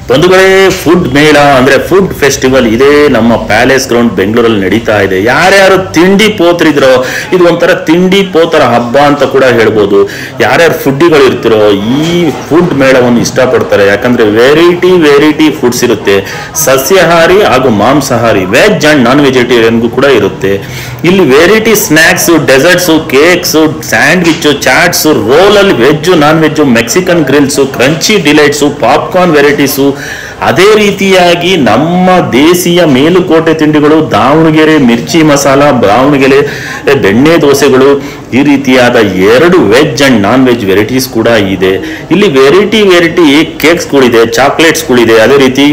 ಬಂಧುಗಳೇ, ಫುಡ್ ಮೇಳ ಅಂದ್ರೆ ಫುಡ್ ಫೆಸ್ಟಿವಲ್ ಇದೇ ನಮ್ಮ ಪ್ಯಾಲೇಸ್ ಗ್ರೌಂಡ್ ಬೆಂಗಳೂರಲ್ಲಿ ನಡೀತಾ ಇದೆ. ಯಾರ್ಯಾರು ತಿಂಡಿ ಪೋತ್ರಿದ್ರೋ ಇದು ಒಂಥರ ತಿಂಡಿ ಪೋತರ ಹಬ್ಬ ಅಂತ ಕೂಡ ಹೇಳ್ಬೋದು. ಯಾರ್ಯಾರು ಫುಡ್ಡಿಗಳು ಇರ್ತಿರೋ ಈ ಫುಡ್ ಮೇಳವನ್ನು ಇಷ್ಟಪಡ್ತಾರೆ. ಯಾಕಂದ್ರೆ ವೆರೈಟಿ ಫುಡ್ಸ್ ಇರುತ್ತೆ. ಸಸ್ಯಾಹಾರಿ ಹಾಗೂ ಮಾಂಸಾಹಾರಿ, ವೆಜ್ ಅಂಡ್ ನಾನ್ ವೆಜಿಟೇರಿಯನ್ಗೂ ಕೂಡ ಇರುತ್ತೆ. ಇಲ್ಲಿ variety snacks, desserts, cakes, sandwich, chats, roll ಅಲ್ಲಿ veg non veg, Mexican grills, crunchy delights, popcorn varieties, ಅದೇ ರೀತಿಯಾಗಿ ನಮ್ಮ ದೇಶೀಯ ಮೇಲುಕೋಟೆ ತಿಂಡಿಗಳು, ದಾವಣಗೆರೆ ಮಿರ್ಚಿ ಮಸಾಲ, ದಾವಣಗೆರೆ ಬೆಣ್ಣೆ ದೋಸೆಗಳು, ಈ ರೀತಿಯಾದ 2 veg and non veg varieties ಕೂಡ ಇದೆ. ಇಲ್ಲಿ ವೆರೈಟಿ ಕೇಕ್ಸ್ಗಳಿದೆ, ಚಾಕ್ಲೇಟ್ಸ್ಗಳಿದೆ, ಅದೇ ರೀತಿ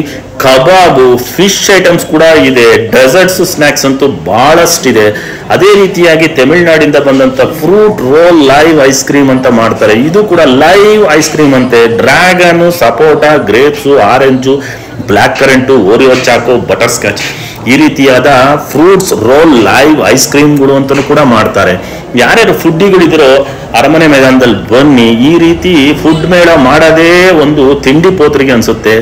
ಕಬಾಬು, ಫಿಶ್ ಐಟಮ್ಸ್ ಕೂಡ ಇದೆ, ಡೆಸರ್ಟ್ಸ್, ಸ್ನಾಕ್ಸ್ ಅಂತೂ ಬಹಳಷ್ಟಿದೆ. ಅದೇ ರೀತಿಯಾಗಿ ತಮಿಳುನಾಡಿಂದ ಬಂದಂತ fruit roll, live ice cream ಅಂತ ಮಾಡ್ತಾರೆ. ಇದು ಕೂಡ ಲೈವ್ ಐಸ್ ಕ್ರೀಮ್ ಅಂತೆ. Dragon, sapota, grapes, orange, black currant, Oreo choco, butterscotch, ಈ ರೀತಿಯಾದ ಫ್ರೂಟ್ಸ್ ರೋಲ್, ಲೈವ್ ಐಸ್ ಕ್ರೀಮ್ಗಳು ಅಂತಲೂ ಕೂಡ ಮಾಡ್ತಾರೆ. ಯಾರ್ಯಾರು ಫುಡ್ಡಿಗಳಿದಿರೋ ಅರಮನೆ ಮೈದಾನದಲ್ಲಿ ಬನ್ನಿ. ಈ ರೀತಿ ಫುಡ್ ಮೇಳ ಮಾಡೋದೇ ಒಂದು ತಿಂಡಿ ಪೋತ್ರಿಗೆ ಅನ್ಸುತ್ತೆ.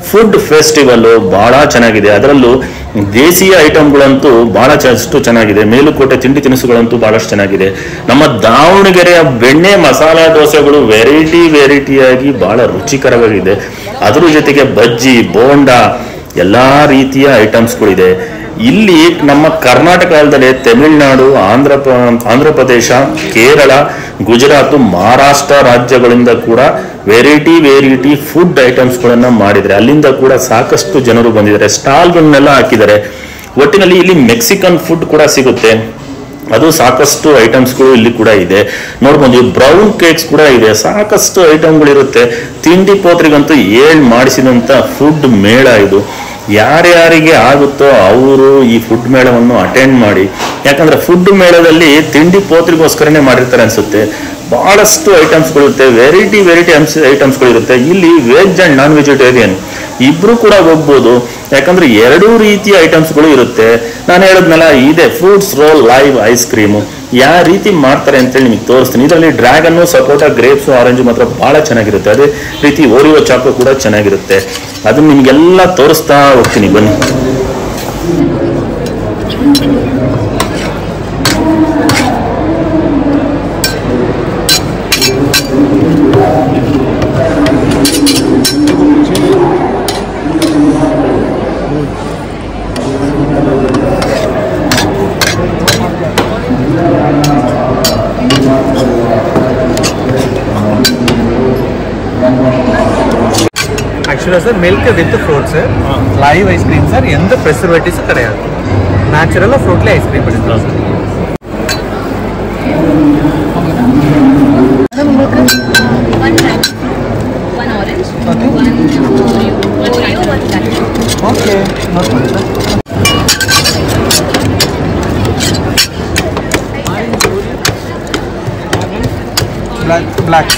ಫುಡ್ ಫೆಸ್ಟಿವಲ್ ಬಹಳ ಚೆನ್ನಾಗಿದೆ. ಅದರಲ್ಲೂ ದೇಶೀಯ ಐಟಮ್ಗಳಂತೂ ಬಹಳಷ್ಟು ಚೆನ್ನಾಗಿದೆ. ಮೇಲುಕೋಟೆ ತಿಂಡಿ ತಿನಿಸುಗಳಂತೂ ಬಹಳಷ್ಟು ಚೆನ್ನಾಗಿದೆ. ನಮ್ಮ ದಾವಣಗೆರೆಯ ಬೆಣ್ಣೆ ಮಸಾಲ ದೋಸೆಗಳು ವೆರೈಟಿಯಾಗಿ ಬಹಳ ರುಚಿಕರವಾಗಿದೆ. ಅದರ ಜೊತೆಗೆ ಬಜ್ಜಿ, ಬೋಂಡ, ಎಲ್ಲಾ ರೀತಿಯ ಐಟಮ್ಸ್ಗಳಿದೆ. ಇಲ್ಲಿ ನಮ್ಮ ಕರ್ನಾಟಕದಲ್ಲೇ ತಮಿಳುನಾಡು, ಆಂಧ್ರ ಪ್ರದೇಶ, ಕೇರಳ, ಗುಜರಾತ್, ಮಹಾರಾಷ್ಟ್ರ ರಾಜ್ಯಗಳಿಂದ ಕೂಡ ವೆರೈಟಿ ಫುಡ್ ಐಟಮ್ಸ್ಗಳನ್ನ ಮಾಡಿದರೆ ಅಲ್ಲಿಂದ ಕೂಡ ಸಾಕಷ್ಟು ಜನರು ಬಂದಿದ್ದಾರೆ. ಸ್ಟಾಲ್ಗಳನ್ನೆಲ್ಲ ಹಾಕಿದ್ದಾರೆ. ಒಟ್ಟಿನಲ್ಲಿ ಇಲ್ಲಿ ಮೆಕ್ಸಿಕನ್ ಫುಡ್ ಕೂಡ ಸಿಗುತ್ತೆ. ಅದು ಸಾಕಷ್ಟು ಐಟಮ್ಸ್ಗಳು ಇಲ್ಲಿ ಕೂಡ ಇದೆ. ನೋಡ್ಬೋದು, ಬ್ರೌನ್ ಕೇಕ್ಸ್ ಕೂಡ ಇದೆ. ಸಾಕಷ್ಟು ಐಟಮ್ಗಳಿರುತ್ತೆ. ತಿಂಡಿ ಪೋತ್ರಿಗಂತೂ ಮಾಡಿಸಿದಂತ ಫುಡ್ ಮೇಳ ಇದು. ಯಾರ್ಯಾರಿಗೆ ಆಗುತ್ತೋ ಅವರು ಈ ಫುಡ್ ಮೇಳವನ್ನು ಅಟೆಂಡ್ ಮಾಡಿ. ಯಾಕಂದ್ರೆ ಫುಡ್ ಮೇಳದಲ್ಲಿ ತಿಂಡಿ ಪೋತ್ರಿಗೋಸ್ಕರನೇ ಮಾಡಿರ್ತಾರೆ ಅನ್ಸುತ್ತೆ. ಬಹಳಷ್ಟು ಐಟಮ್ಸ್ಗಳಿರುತ್ತೆ. ವೆರೈಟಿ ಐಟಮ್ಸ್ಗಳಿರುತ್ತೆ. ಇಲ್ಲಿ ವೆಜ್ ಅಂಡ್ ನಾನ್ ವೆಜಿಟೇರಿಯನ್ ಇಬ್ರು ಕೂಡ ಹೋಗ್ಬೋದು. ಯಾಕಂದ್ರೆ 2 ರೀತಿಯ ಐಟಮ್ಸ್ಗಳು ಇರುತ್ತೆ. ನಾನು ಹೇಳದ್ನಲ್ಲ, ಇದೆ fruits roll, live ice cream. ಯಾವ ರೀತಿ ಮಾಡ್ತಾರೆ ಅಂತೇಳಿ ನಿಮಗೆ ತೋರಿಸ್ತೀನಿ. ಇದರಲ್ಲಿ ಡ್ರ್ಯಾಗನ್ನು, ಸಪೋಟಾ, ಗ್ರೇಪ್ಸು, ಆರೆಂಜು ಮಾತ್ರ ಬಹಳ ಚೆನ್ನಾಗಿರುತ್ತೆ. ಅದೇ ರೀತಿ ಓರಿಯೋ ಚಾಕೋ ಕೂಡ ಚೆನ್ನಾಗಿರುತ್ತೆ. ಅದನ್ನ ನಿಮ್ಗೆಲ್ಲ ತೋರಿಸ್ತಾ ಹೋಗ್ತೀನಿ, ಬನ್ನಿ. ஆக்சுவலாக sir milk with fruits, live ice cream sir. எந்த ப்ரெசர்வேட்டிவ்ஸும் கிடையாது. நேச்சுரலாக ஃப்ரூட்லேயே ஐஸ்கிரீம் பண்ணிக்கலாம் sir. Okay, black.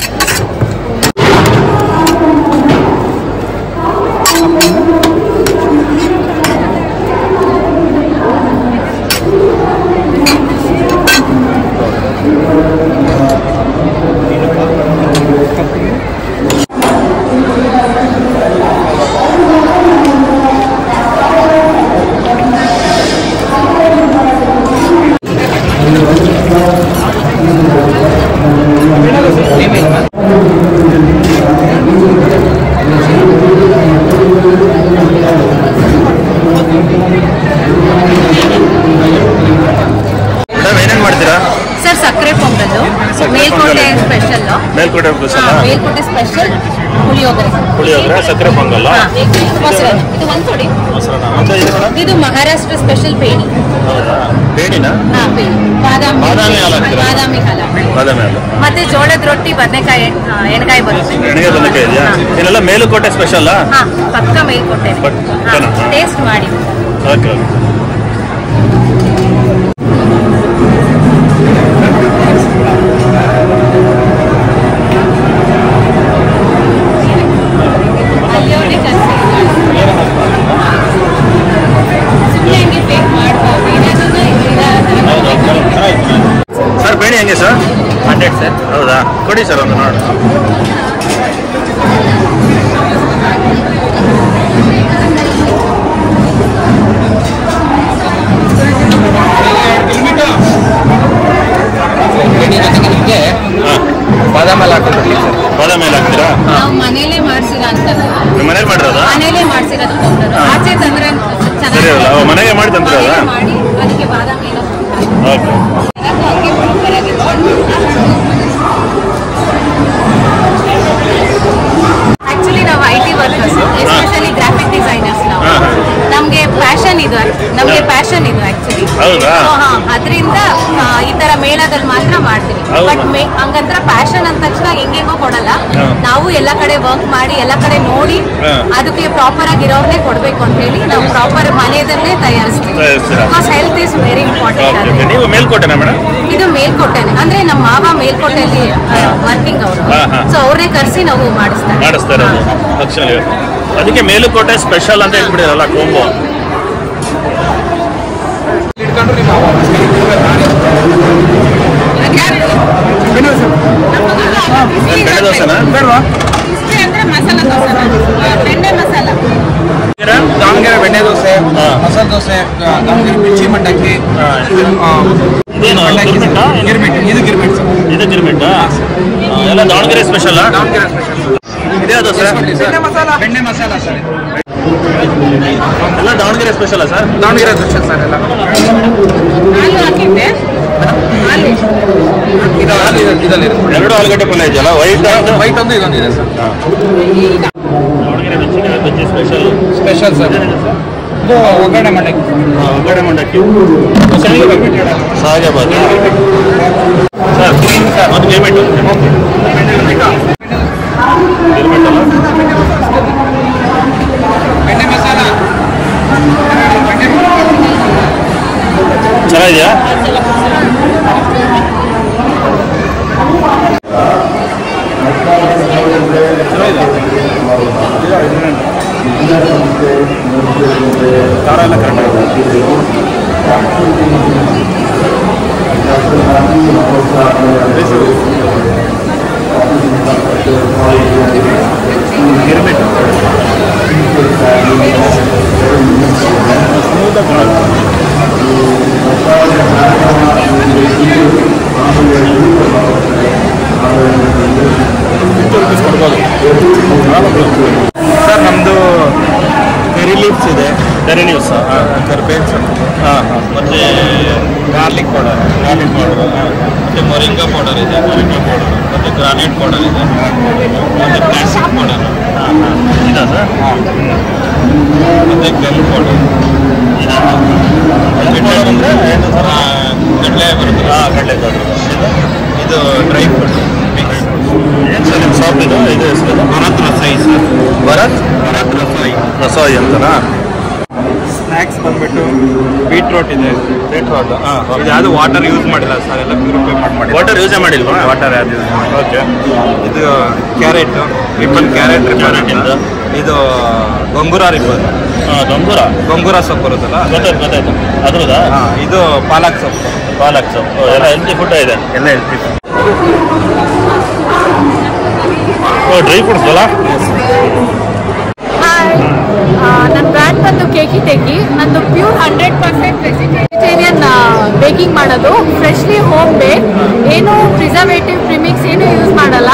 Melkote special puliyogare, ಸಕ್ಕರೆ ಪೊಂಗಲ್, ಮೊಸರನ್ನ. ಇದು ಒಂದು ಕೊಡಿ. ಇದು ಮಹಾರಾಷ್ಟ್ರ ಸ್ಪೆಷಲ್ ಪೇಣಿ. ಪೇಣಿನ ಬಾದಾಮಿ ಹಾಲ, ಮತ್ತೆ ಜೋಳದ ರೊಟ್ಟಿ, ಬದನೆಕಾಯಿ, ಎಣ್ಗಾಯಿ ಬರುತ್ತೆ. ಬದನೆಕಾಯಿ ಇದೆಯಾ? ಇದೆಲ್ಲ ಮೇಲುಕೋಟೆ ಸ್ಪೆಷಲ್. ಪಕ್ಕ ಮೇಲ್ಕೋಟೆ. ಟೇಸ್ಟ್ ಮಾಡಿ. ಓಕೆ. ಸರ್ ಬೇಣಿ ಹೆಂಗೆ ಸರ್? 100 ಸರ್. ಹೌದಾ, ಕೊಡಿ ಸರ್ ಒಂದು ನೋಡಿ. ಮನೇಲೆ ಮಾಡ್ಸಿರೋದು ಪೌಡರ್. ಆಚೆ ತಂದ್ರೆ ಸರಿ, ಮನೆಗೆ ಮಾಡಿ ತಂದ್ರೆ ಮಾಡಿ ಅದಕ್ಕೆ ಬಾದಾಮಿ ಎಲ್ಲ ಓಕೆ. ಹಾಗೆ ಪ್ರಾಪರ್ ಆಗಿ ಆಕ್ಚುಲಿ ನಾವು IT workers, especially graphic designers. ನಾವು ನಮಗೆ ಪ್ಯಾಷನ್ ಇದು ಆಕ್ಚುಲಿ. ಅದರಿಂದ ಈ ತರ ಮೇಳದಲ್ಲಿ ಮಾತ್ರ ಮಾಡ್ತೀವಿ. ಬಟ್ ಹಂಗಂತ್ರ ಪ್ಯಾಷನ್ ಅಂದ ತಕ್ಷಣ ಹೆಂಗೆಂಗೋ ಕೊಡಲ್ಲ. ನಾವು ಎಲ್ಲ ಕಡೆ ವರ್ಕ್ ಮಾಡಿ ಎಲ್ಲ ಕಡೆ ನೋಡಿ ಅದಕ್ಕೆ ಪ್ರಾಪರ್ ಆಗಿರೋರ್ನೇ ಕೊಡ್ಬೇಕು ಅಂತ ಹೇಳಿ ನಾವು ಪ್ರಾಪರ್ ಮನೆಯಲ್ಲೇ ತಯಾರಿಸ್ತೀವಿ. Because health is very important. ನೀವು ಮೇಲ್ಕೋಟೆನಾ ಮೇಡಮ್? ಇದು ಮೇಲ್ಕೋಟೆನೆ, ಅಂದ್ರೆ ನಮ್ಮ ಮಾವ ಮೇಲ್ಕೋಟೆಯಲ್ಲಿ ವರ್ಕಿಂಗ್ ಅವರು. ಸೊ ಅವ್ರನ್ನೇ ಕರೆಸಿ ನಾವು ಮಾಡಿಸ್ತಾರೆ. ಅದಕ್ಕೆ ಮೇಲುಕೋಟೆ ಸ್ಪೆಷಲ್ ಅಂತ ಹೇಳ್ಬಿಡಿರಲ್ಲ ಕೊಂಬೋ. ಬೆಣ್ಣೆ ದೋಸೆನಾ? ದಾವಣಗೆರೆ ಬೆಣ್ಣೆ ದೋಸೆ, ಮಸಾಲೆ ದೋಸೆ, ದಾವಣಗೆರೆ ಮಿರ್ಚಿ ಮಂಡಕ್ಕಿ, ಇದು ಗಿರ್ಮಿಟ್ ಎಲ್ಲ ದಾವಣಗೆರೆ ಸ್ಪೆಷಲ್. ಇದೇ ದೋಸೆ ಬೆಣ್ಣೆ ಮಸಾಲ ಸರ್, ಎಲ್ಲ Davanagere special sir? Davanagere special sir ಎಲ್ಲ. ಎರಡು ಆಲೂಗಡ್ಡೆ ಪಲ್ಯ ಇದೆಯಲ್ಲ, ವೈಟ್ ಒಂದು ಇದೊಂದಿದೆ ಸರ್. ದಾವಣಗೆರೆ ಬಜ್ಜಿ ಸ್ಪೆಷಲ್ ಸರ್. ಇದು ಒಗ್ಗರಣೆ ಮಂಡಕ್ಕಿ. ಒಗ್ಗರಣೆ ಮಂಡಕ್ಕಿ ಸಾಗೆ ಬಾತ್ ಸರ್. ಮತ್ತು ಗಿರ್ಮಿಟ್ ಬೆಣ್ಣೆ ಮಸಾಲ ಚೆನ್ನಾಗಿದೆಯಾ? ಖಾರ ಎಲ್ಲ ಕರೆಕ್ಟ್. ಗಿರ್ಮಿಟ್ ಸರ್, ನಮ್ಮದು ಕರಿ ಲೀವ್ಸ್ ಇದೆ. ಕರಿ ಲೀವ್ಸ್, ಕರ್ಬೇವು ಸೊಪ್ಪು, ಮತ್ತು ಗಾರ್ಲಿಕ್ ಪೌಡರ್, ಮತ್ತು ಮೊರಿಂಗಾ ಪೌಡರ್ ಇದೆ, ಮತ್ತು ಗ್ರಾನೈಟ್ ಪೌಡರ್ ಇದೆ, ಮತ್ತು ಕ್ಲಾಸಿಕ್ ಪೌಡರ್ ಇದೆ ಸರ್. ಮತ್ತು ಬೆಲ್ ಪೌಡರ್ ಅಂದರೆ ಕಡಲೆ ಬರುತ್ತೆ. ಕಡಲೆ ಇದು ಡ್ರೈ ಫ್ರೂಟ್ ಮಿಕ್ಸ್. ಏನು ಸರ್ ನಿಮ್ಮ ಶಾಪ್ ಇದು ಹೆಸರು? ಭರತ್ ರಸಾಯಿ ಸರ್. ಭರತ್ ರಸಾಯಿ ಅಂತನಾ? ಸ್ನ್ಯಾಕ್ಸ್ ಬಂದ್ಬಿಟ್ಟು ಬೀಟ್ರೋಟ್ ಇದೆ. ಬೀಟ್ರೋಟ್ ಇದು ಯಾವುದು ವಾಟರ್ ಯೂಸ್ ಮಾಡಿಲ್ಲ ಸರ್, ಎಲ್ಲ ಪ್ಯೂರಿಫೈ ಮಾಡಿ. ವಾಟರ್ ಯೂಸೇ ಮಾಡಿಲ್ವಾ? ವಾಟರ್ ಯಾವುದು ಯೂಸ್ ಮಾಡಿ. ಓಕೆ. ಇದು ಕ್ಯಾರೆಟ್ ಇಂದ. ಇದು ಗೊಂಗುರ ರಿಬ್ಬನ್. ಗೊಂಗುರ ಸೊಪ್ಪು ಬರುತ್ತಲ್ಲ, ಗೊತ್ತಾಯ್ತು. ಅದ್ರದಾ? ಇದು ಪಾಲಕ್ ಸೊಪ್ಪು. ಎಲ್ಲ ಹೆಲ್ತಿ ಫುಡ್ ಇದೆ. ಎಲ್ಲ ಹೆಲ್ತಿ ಫುಡ್. ಡ್ರೈ ಫ್ರೂಟ್ಸ್ ಅಲ್ಲ? ನನ್ನ ಬ್ರ್ಯಾಂಡ್ ಬಂದು ಕೇಕಿ ಟೇಕಿ. ನಂದು ಪ್ಯೂರ್ 100% ವೆಜಿಟೇರಿಯನ್ ಬೇಕಿಂಗ್ ಮಾಡೋದು. ಫ್ರೆಶ್ಲಿ ಹೋಮ್ ಬೇಕ್, ಏನು ಪ್ರಿಸರ್ವೇಟಿವ್ ಪ್ರಿಮಿಕ್ಸ್ ಏನು ಯೂಸ್ ಮಾಡಲ್ಲ.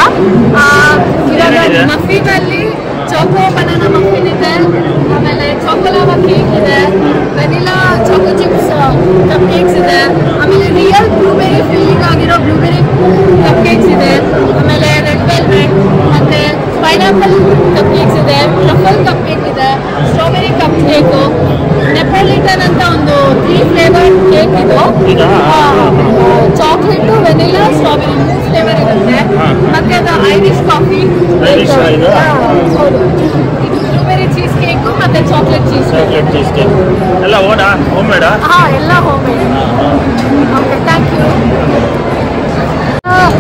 ಇವಾಗ ಮಫಿನಲ್ಲಿ ಚಾಕೋ ಬನಾನಾ ಮಫಿನ್ ಇದೆ, ಆಮೇಲೆ ಚಾಕೋಲಾವಾ ಕೇಕ್ ಇದೆ, vanilla Chacko chips cup cakes ಇದೆ, ಆಮೇಲೆ ರಿಯಲ್ ಬ್ಲೂಬೆರಿ ಫಿಲ್ಲಿಂಗ್ ಆಗಿರೋ ಬ್ಲೂಬೆರಿ ಕಪ್ ಕೇಕ್ಸ್ ಇದೆ, ಆಮೇಲೆ ರೆಡ್ ವೆಲ್ವೆಟ್ ಮತ್ತೆ ಪೈನಾಪಲ್ ಕಪ್ ಕೇಕ್ಸ್ ಇದೆ, ಟ್ರಫಲ್ ಕಪ್ ಕೇಕ್ ಇದೆ, ಸ್ಟ್ರಾಬೆರಿ ಕಪ್ ಕೇಕು, ನೆಪೋಲಿಟನ್ ಅಂತ ಒಂದು 3 ಫ್ಲೇವರ್ ಕೇಕ್ ಇದು. ಚಾಕ್ಲೇಟು, ವೆನಿಲಾ, ಸ್ಟ್ರಾಬೆರಿ 3 ಫ್ಲೇವರ್ ಇರುತ್ತೆ. ಮತ್ತೆ ಅದು ಐರಿಷ್ ಕಾಫಿ. ಹೌದು, ಇದು ಬ್ಲೂಬೆರಿ ಚೀಸ್ ಕೇಕು ಮತ್ತೆ ಚಾಕ್ಲೇಟ್ ಚೀಸ್ ಕೇಕ್. ಎಲ್ಲ ಹೋಮ್ ಮೇಡಾ? ಎಲ್ಲ home made. Okay, thank you.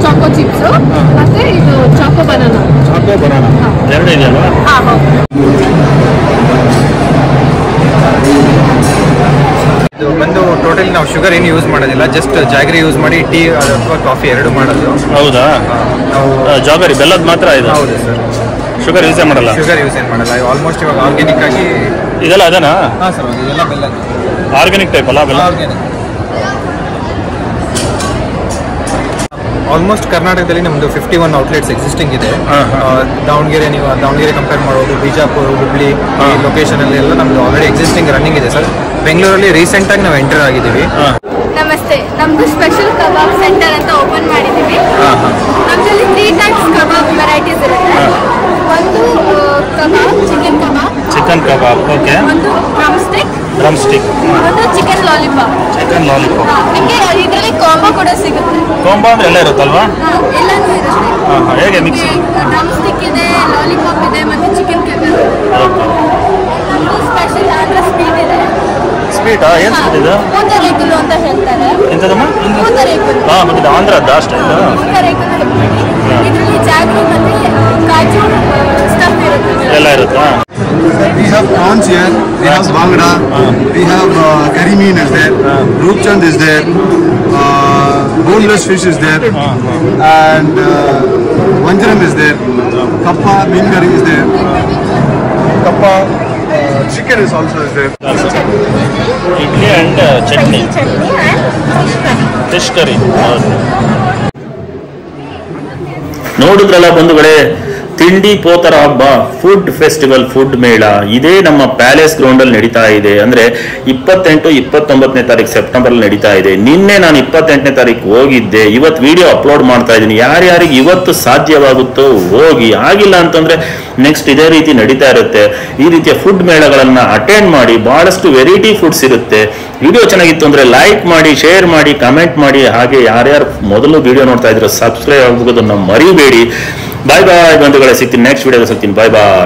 Choco chips ಮತ್ತೆ ಇದು ಚಾಕೋ ಬನಾನಾ. ಎರಡು ಇದೆಯಲ್ವಾ? ಇದು ಬಂದು ಟೋಟಲಿ ನಾವು ಶುಗರ್ ಏನು ಯೂಸ್ ಮಾಡೋದಿಲ್ಲ, ಜಸ್ಟ್ ಜಾಗರಿ ಯೂಸ್ ಮಾಡಿ ಟೀ ಅಥವಾ ಕಾಫಿ ಎರಡು ಮಾಡೋದು. ಹೌದಾ? ನಾವು ಜಾಗರಿ ಬೆಲ್ಲದ ಮಾತ್ರ ಇದು? ಹೌದು ಸರ್. ಶುಗರ್ ಯೂಸೇ ಮಾಡಲ್ಲ? ಶುಗರ್ ಯೂಸ್ ಏನು ಮಾಡಲ್ಲ. ಆಲ್ಮೋಸ್ಟ್ ಇವಾಗ ಆರ್ಗ್ಯಾನಿಕ್ ಆಗಿ ಇದೆಲ್ಲ ಅದೇನಾ? ಹಾಂ ಸರ್, ಇದೆಲ್ಲ ಬೆಲ್ಲ ಆರ್ಗ್ಯಾನಿಕ್ ಟೈಪ್ ಅಲ್ಲ ಬೆಲ್ಲ? ಆರ್ಗ್ಯಾನಿಕ್. ಆಲ್ಮೋಸ್ಟ್ ಕರ್ನಾಟಕದಲ್ಲಿ ನಮ್ಮದು 51 ಔಟ್ಲೆಟ್ಸ್ ಎಕ್ಸಿಸ್ಟಿಂಗ್ ಇದೆ. ದಾವಣಗೆರೆ ನೀವು ದಾವಣಗೆರೆ ಕಂಪೇರ್ ಮಾಡೋದು, ಬಿಜಾಪುರ, ಹುಬ್ಳಿ ಈ ಲೊಕೇಶನಲ್ಲಿ ಎಲ್ಲ ನಮ್ದು ಆಲ್ರೆಡಿ ಎಕ್ಸಿಸ್ಟಿಂಗ್ ರನ್ನಿಂಗ್ ಇದೆ ಸರ್. ಬೆಂಗಳೂರಲ್ಲಿ ರೀಸೆಂಟಾಗಿ ನಾವು ಎಂಟರ್ ಆಗಿದ್ದೀವಿ. ನಮಸ್ತೆ, ನಮ್ದು ಸ್ಪೆಷಲ್ ಕಬಾಬ್ ಸೆಂಟರ್ ಅಂತ ಓಪನ್ ಮಾಡಿದ್ದೀವಿ. ನಮ್ಮಲ್ಲಿ 3 ಟೈಪ್ಸ್ ಕಬಾಬ್ ವೆರೈಟೀಸ್ ಇರುತ್ತೆ. ಒಂದು ಕಬಾಬ್, ಚಿಕನ್ ಕಬಾಬ್, ಓಕೆ. ಒಂದು ಡ್ರಮ್ ಸ್ಟಿಕ್, ಒಂದು ಚಿಕನ್ ಲಾಲಿಪಾಪ್. ನಿಮಗೆ ಇದರಲ್ಲಿ ಕಾಂಬೋ ಕೂಡ ಸಿಗುತ್ತೆ. ಕಾಂಬೋ ಅಂದ್ರೆ ಎಲ್ಲ ಇರುತ್ತಲ್ವಾ? ಎಲ್ಲನೂ ಇರುತ್ತೆ. ಹೇಗೆ ಮಿಕ್ಸ್? ಡ್ರಮ್ ಸ್ಟಿಕ್ ಇದೆ, ಲಾಲಿಪಾಪ್ ಇದೆ, ಮತ್ತೆ ಚಿಕನ್ ಕಬಾಬ್. ನಮ್ಮದು ಸ್ಪೆಷಲ್ ಆಂಧ್ರ ಸ್ವೀಟ್ ಇದೆ. ಸ್ವೀಟಾ? ಏನು ಸ್ವೀಟ್ ಇದು? ಮೂತರೇಕುಲು ಅಂತ ಹೇಳ್ತಾರೆ. ಎಂತದಮ್ಮ? ಮೂತರೇಕುಲು. ಮತ್ತೆ ಆಂಧ್ರದ ಅಷ್ಟೇ. ಮೂತರೇಕುಲು ಇದರಲ್ಲಿ ಜಾಗ್ರಿ ಮತ್ತೆ ಕಾಜು ಸ್ಟಫ್ ಇರುತ್ತೆ. ಎಲ್ಲ ಇರುತ್ತಾ? We have prawns here, we have bangda, we have curry mean is there, roopchand is there, boneless fish is there, and vanjaram is there, kappa bean curry is there, kappa chicken is also is there. Idli and chutney. Fish curry. ನೋಡಿದ್ರಲ್ಲ ಬಂಧುಗಳೇ, ತಿಂಡಿ ಪೋತರ ಹಬ್ಬ, food festival, food ಮೇಳ ಇದೇ ನಮ್ಮ palace ground ಅಲ್ಲಿ ನಡೀತಾ ಇದೆ. ಅಂದ್ರೆ 28, 29ನೇ ತಾರೀಕು ಸೆಪ್ಟೆಂಬರ್ ನಡೀತಾ ಇದೆ. ನಿನ್ನೆ ನಾನು 28ನೇ ತಾರೀಕು ಹೋಗಿದ್ದೆ. ಇವತ್ತು ವಿಡಿಯೋ ಅಪ್ಲೋಡ್ ಮಾಡ್ತಾ ಇದ್ದೀನಿ. ಯಾರ್ಯಾರಿಗೆ ಇವತ್ತು ಸಾಧ್ಯವಾಗುತ್ತೋ ಹೋಗಿ, ಆಗಿಲ್ಲ ಅಂತಂದ್ರೆ ನೆಕ್ಸ್ಟ್ ಇದೇ ರೀತಿ ನಡೀತಾ ಇರುತ್ತೆ. ಈ ರೀತಿಯ ಫುಡ್ ಮೇಳಗಳನ್ನ ಅಟೆಂಡ್ ಮಾಡಿ, ಬಹಳಷ್ಟು ವೆರೈಟಿ ಫುಡ್ಸ್ ಇರುತ್ತೆ. ವಿಡಿಯೋ ಚೆನ್ನಾಗಿತ್ತು ಅಂದ್ರೆ ಲೈಕ್ ಮಾಡಿ, ಶೇರ್ ಮಾಡಿ, ಕಮೆಂಟ್ ಮಾಡಿ. ಹಾಗೆ ಯಾರ್ಯಾರು ಮೊದಲು ವಿಡಿಯೋ ನೋಡ್ತಾ ಇದ್ರೆ ಸಬ್ಸ್ಕ್ರೈಬ್ ಆಗೋದನ್ನ ಮರಿಬೇಡಿ. ಬಾಯ್ ಬಾಯ್ ಬಂಧುಗಳೇ, ಸಿಗ್ತೀನಿ ನೆಕ್ಸ್ಟ್ ವಿಡಿಯೋದಲ್ಲಿ ಸಿಗ್ತೀನಿ. ಬಾಯ್ ಬಾಯ್.